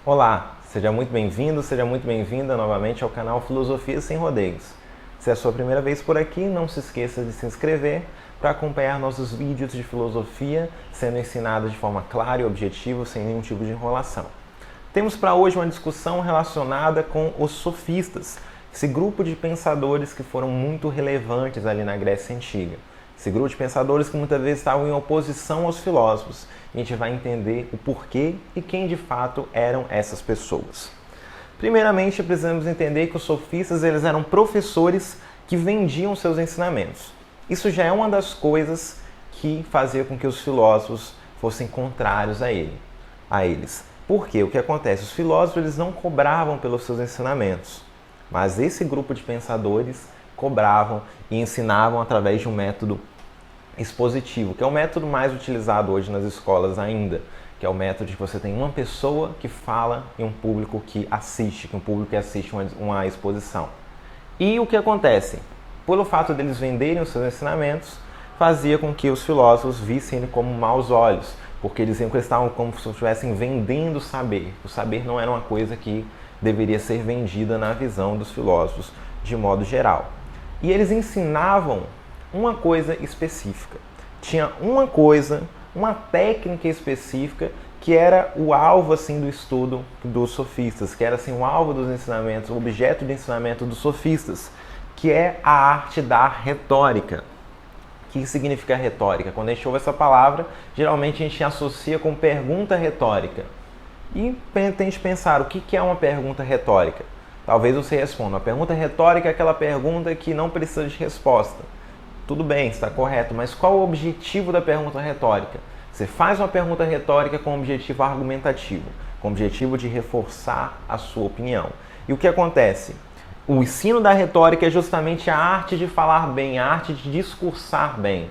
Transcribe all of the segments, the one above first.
Olá, seja muito bem-vindo, seja muito bem-vinda novamente ao canal Filosofia Sem Rodeios. Se é a sua primeira vez por aqui, não se esqueça de se inscrever para acompanhar nossos vídeos de filosofia sendo ensinados de forma clara e objetiva, sem nenhum tipo de enrolação. Temos para hoje uma discussão relacionada com os sofistas, esse grupo de pensadores que foram muito relevantes ali na Grécia Antiga. Esse grupo de pensadores que muitas vezes estavam em oposição aos filósofos. A gente vai entender o porquê e quem de fato eram essas pessoas. Primeiramente, precisamos entender que os sofistas eles eram professores que vendiam seus ensinamentos. Isso já é uma das coisas que fazia com que os filósofos fossem contrários a eles. Por quê? O que acontece? Os filósofos eles não cobravam pelos seus ensinamentos, mas esse grupo de pensadores cobravam e ensinavam através de um método expositivo, que é o método mais utilizado hoje nas escolas ainda, que é o método de que você tem uma pessoa que fala e um público que assiste, uma exposição. E o que acontece? Pelo fato deles venderem os seus ensinamentos, fazia com que os filósofos vissem ele como maus olhos, porque eles diziam que eles estavam como se estivessem vendendo o saber. O saber não era uma coisa que deveria ser vendida na visão dos filósofos de modo geral. E eles ensinavam uma coisa específica. Tinha uma coisa, uma técnica específica que era o alvo assim do estudo dos sofistas, que era assim o alvo dos ensinamentos, o objeto de ensinamento dos sofistas, que é a arte da retórica. O que significa retórica? Quando a gente ouve essa palavra, geralmente a gente associa com pergunta retórica. E tente pensar, o que é uma pergunta retórica? Talvez você responda, a pergunta retórica é aquela pergunta que não precisa de resposta. Tudo bem, está correto, mas qual o objetivo da pergunta retórica? Você faz uma pergunta retórica com um objetivo argumentativo, com o objetivo de reforçar a sua opinião. E o que acontece? O ensino da retórica é justamente a arte de falar bem, a arte de discursar bem.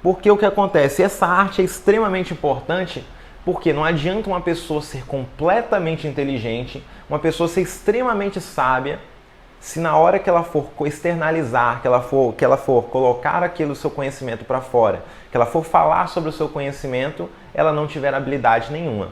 Porque o que acontece? Essa arte é extremamente importante porque não adianta uma pessoa ser completamente inteligente, uma pessoa ser extremamente sábia, se na hora que ela for externalizar, que ela for colocar aquele seu conhecimento para fora, que ela for falar sobre o seu conhecimento, ela não tiver habilidade nenhuma.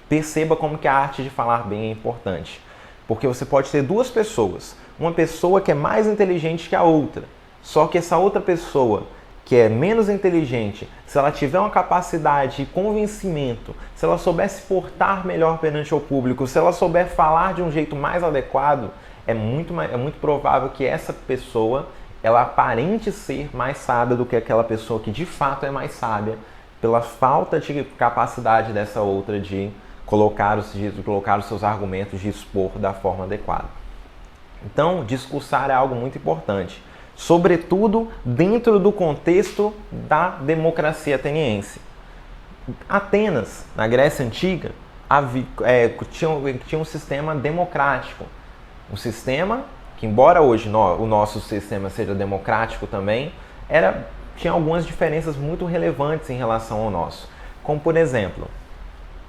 Perceba como que a arte de falar bem é importante. Porque você pode ter duas pessoas, uma pessoa que é mais inteligente que a outra, só que essa outra pessoa que é menos inteligente, se ela tiver uma capacidade de convencimento, se ela souber se portar melhor perante o público, se ela souber falar de um jeito mais adequado, é muito provável que essa pessoa ela aparente ser mais sábia do que aquela pessoa que de fato é mais sábia, pela falta de capacidade dessa outra de colocar os seus argumentos, de expor da forma adequada. Então, discursar é algo muito importante, sobretudo dentro do contexto da democracia ateniense. Atenas, na Grécia Antiga, tinha um sistema democrático. Um sistema que, embora hoje o nosso sistema seja democrático também, tinha algumas diferenças muito relevantes em relação ao nosso. Como, por exemplo,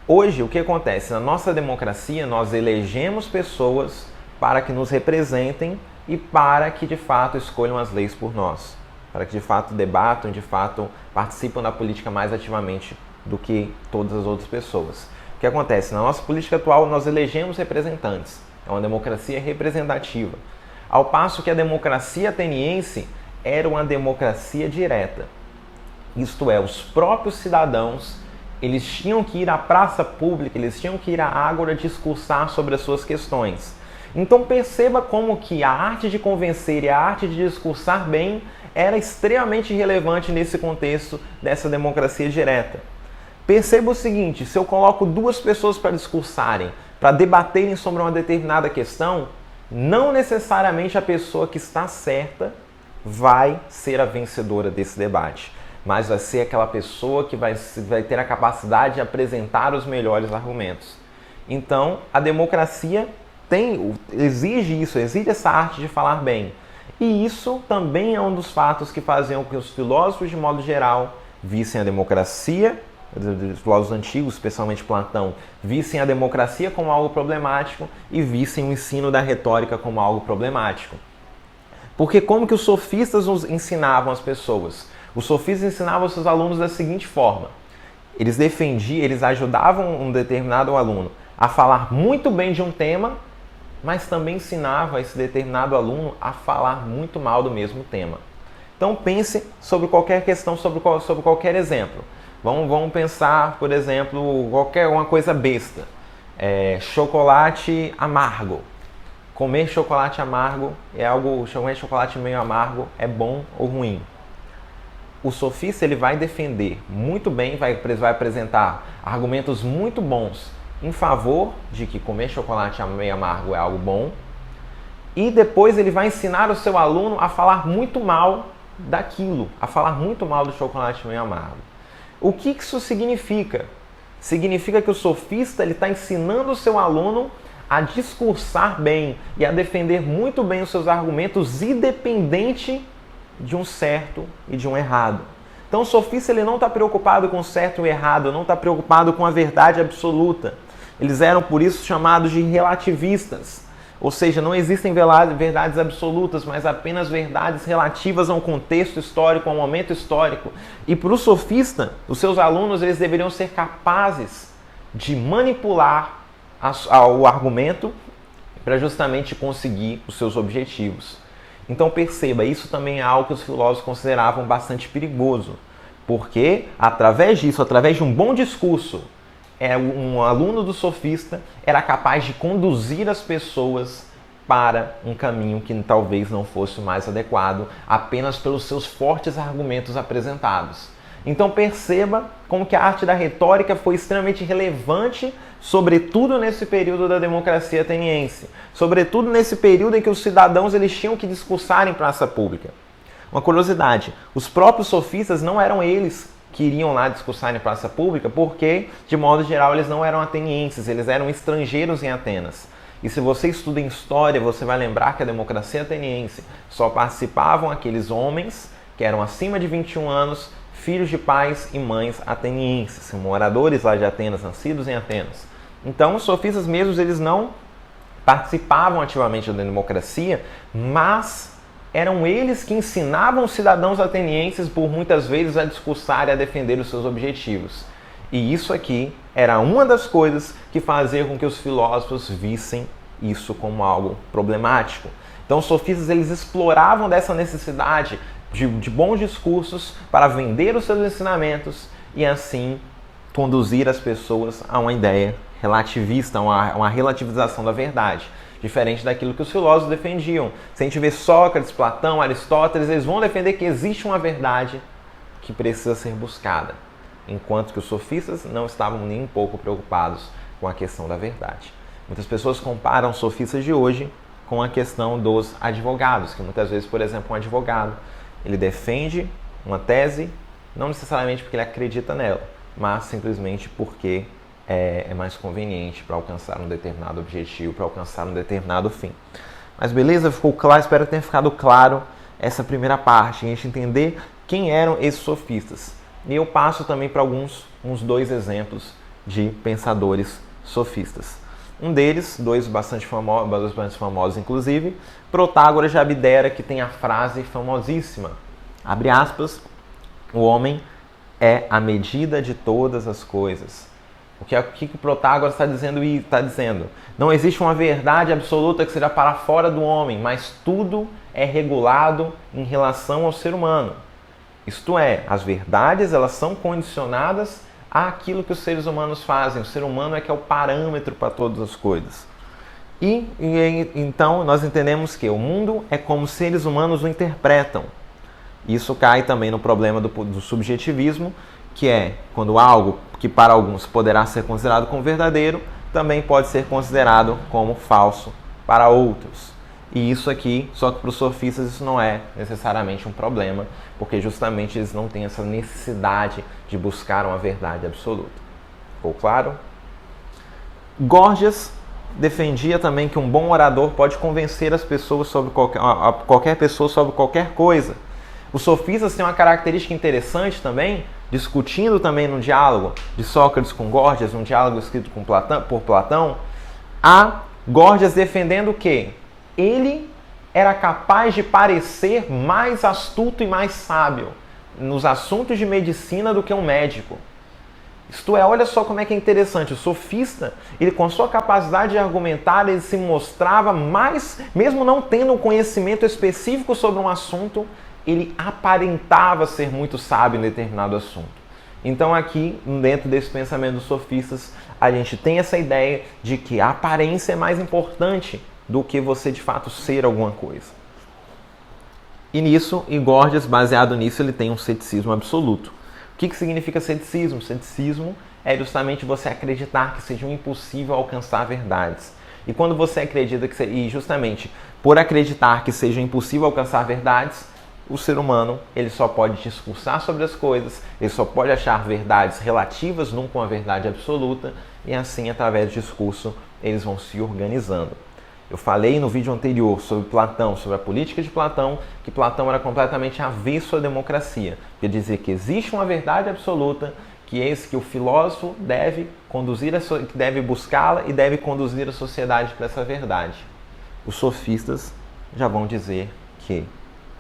hoje o que acontece? Na nossa democracia, nós elegemos pessoas para que nos representem e para que, de fato, escolham as leis por nós. Para que, de fato, debatam, de fato, participam da política mais ativamente do que todas as outras pessoas. O que acontece? Na nossa política atual, nós elegemos representantes. É uma democracia representativa. Ao passo que a democracia ateniense era uma democracia direta. Isto é, os próprios cidadãos, eles tinham que ir à praça pública, eles tinham que ir à ágora discursar sobre as suas questões. Então perceba como que a arte de convencer e a arte de discursar bem era extremamente relevante nesse contexto dessa democracia direta. Perceba o seguinte, se eu coloco duas pessoas para discursarem, para debaterem sobre uma determinada questão, não necessariamente a pessoa que está certa vai ser a vencedora desse debate, mas vai ser aquela pessoa que vai ter a capacidade de apresentar os melhores argumentos. Então, a democracia exige isso, exige essa arte de falar bem. E isso também é um dos fatos que faziam com que os filósofos, de modo geral, vissem a democracia, os filósofos antigos, especialmente Platão, vissem a democracia como algo problemático e vissem o ensino da retórica como algo problemático. Porque como que os sofistas nos ensinavam as pessoas? Os sofistas ensinavam seus alunos da seguinte forma: eles ajudavam um determinado aluno a falar muito bem de um tema, mas também ensinava esse determinado aluno a falar muito mal do mesmo tema. Então pense sobre qualquer questão, sobre qualquer exemplo. Vamos pensar, por exemplo, qualquer uma coisa besta. Chocolate amargo. Comer chocolate amargo é algo, comer chocolate meio amargo é bom ou ruim? O sofista ele vai defender muito bem, vai apresentar argumentos muito bons em favor de que comer chocolate meio amargo é algo bom, e depois ele vai ensinar o seu aluno a falar muito mal daquilo, a falar muito mal do chocolate meio amargo. O que isso significa? Significa que o sofista está ensinando o seu aluno a discursar bem e a defender muito bem os seus argumentos, independente de um certo e de um errado. Então o sofista ele não está preocupado com o certo e o errado, não está preocupado com a verdade absoluta. Eles eram por isso chamados de relativistas. Ou seja, não existem verdades absolutas, mas apenas verdades relativas a um contexto histórico, a um momento histórico. E para o sofista, os seus alunos eles deveriam ser capazes de manipular o argumento para justamente conseguir os seus objetivos. Então perceba, isso também é algo que os filósofos consideravam bastante perigoso, porque através disso, através de um bom discurso, um aluno do sofista era capaz de conduzir as pessoas para um caminho que talvez não fosse o mais adequado, apenas pelos seus fortes argumentos apresentados. Então perceba como que a arte da retórica foi extremamente relevante, sobretudo nesse período da democracia ateniense, sobretudo nesse período em que os cidadãos eles tinham que discursar em praça pública. Uma curiosidade, os próprios sofistas não eram eles que iriam lá discursar em praça pública, porque, de modo geral, eles não eram atenienses, eles eram estrangeiros em Atenas. E se você estuda em história, você vai lembrar que a democracia ateniense só participavam aqueles homens que eram acima de 21 anos, filhos de pais e mães atenienses, moradores lá de Atenas, nascidos em Atenas. Então, os sofistas mesmos, eles não participavam ativamente da democracia, mas eram eles que ensinavam os cidadãos atenienses, por muitas vezes, a discursar e a defender os seus objetivos. E isso aqui era uma das coisas que fazia com que os filósofos vissem isso como algo problemático. Então, os sofistas eles exploravam dessa necessidade de bons discursos para vender os seus ensinamentos e assim conduzir as pessoas a uma ideia relativista, uma relativização da verdade, diferente daquilo que os filósofos defendiam. Se a gente vê Sócrates, Platão, Aristóteles, eles vão defender que existe uma verdade que precisa ser buscada, enquanto que os sofistas não estavam nem um pouco preocupados com a questão da verdade. Muitas pessoas comparam os sofistas de hoje com a questão dos advogados, que muitas vezes, por exemplo, um advogado ele defende uma tese, não necessariamente porque ele acredita nela, mas simplesmente porque é mais conveniente para alcançar um determinado objetivo, para alcançar um determinado fim. Mas beleza? Ficou claro? Espero que tenha ficado claro essa primeira parte, a gente entender quem eram esses sofistas. E eu passo também para uns dois exemplos de pensadores sofistas. Um deles, dois bastante famosos inclusive, Protágoras de Abdera, que tem a frase famosíssima, abre aspas, o homem é a medida de todas as coisas. O que Protágoras está dizendo? Não existe uma verdade absoluta que seja para fora do homem, mas tudo é regulado em relação ao ser humano. Isto é, as verdades elas são condicionadas àquilo que os seres humanos fazem. O ser humano é que é o parâmetro para todas as coisas. Então nós entendemos que o mundo é como os seres humanos o interpretam. Isso cai também no problema do subjetivismo, que é quando algo que para alguns poderá ser considerado como verdadeiro, também pode ser considerado como falso para outros. E isso aqui, só que para os sofistas isso não é necessariamente um problema, porque justamente eles não têm essa necessidade de buscar uma verdade absoluta. Ficou claro? Górgias defendia também que um bom orador pode convencer as pessoas sobre qualquer pessoa sobre qualquer coisa. Os sofistas têm uma característica interessante também, discutindo também no diálogo de Sócrates com Górgias, um diálogo escrito por Platão, a Górgias defendendo que ele era capaz de parecer mais astuto e mais sábio nos assuntos de medicina do que um médico. Isto é, olha só como é que é interessante. O sofista, ele com a sua capacidade de argumentar, ele se mostrava mais, mesmo não tendo um conhecimento específico sobre um assunto, ele aparentava ser muito sábio em determinado assunto. Então aqui, dentro desse pensamento dos sofistas, a gente tem essa ideia de que a aparência é mais importante do que você de fato ser alguma coisa. E nisso, e Gorgias, baseado nisso, ele tem um ceticismo absoluto. O que significa ceticismo? Ceticismo é justamente você acreditar que seja impossível alcançar verdades. E quando você acredita que e justamente por acreditar que seja impossível alcançar verdades, o ser humano ele só pode discursar sobre as coisas, ele só pode achar verdades relativas num com a verdade absoluta, e assim, através do discurso, eles vão se organizando. Eu falei no vídeo anterior sobre Platão, sobre a política de Platão, que Platão era completamente avesso à democracia. Quer dizer que existe uma verdade absoluta, que é esse que o filósofo deve conduzir, que deve buscá-la e deve conduzir a sociedade para essa verdade. Os sofistas já vão dizer que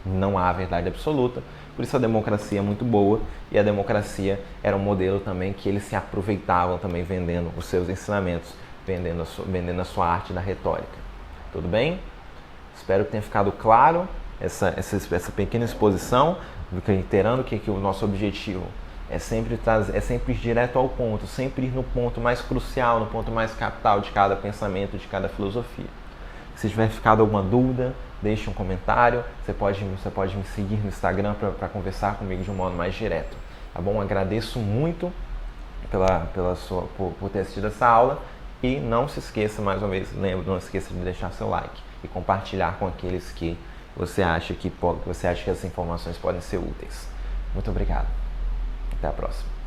não há verdade absoluta, por isso a democracia é muito boa, e a democracia era um modelo também que eles se aproveitavam também vendendo os seus ensinamentos, vendendo a sua arte da retórica. Tudo bem? Espero que tenha ficado claro essa pequena exposição, reiterando que o nosso objetivo é sempre ir direto ao ponto, sempre ir no ponto mais crucial, no ponto mais capital de cada pensamento, de cada filosofia. Se tiver ficado alguma dúvida, deixe um comentário, você pode me seguir no Instagram para conversar comigo de um modo mais direto. Tá bom? Agradeço muito por ter assistido essa aula. E não se esqueça, mais uma vez, não esqueça de deixar seu like e compartilhar com aqueles que você acha que essas informações podem ser úteis. Muito obrigado. Até a próxima.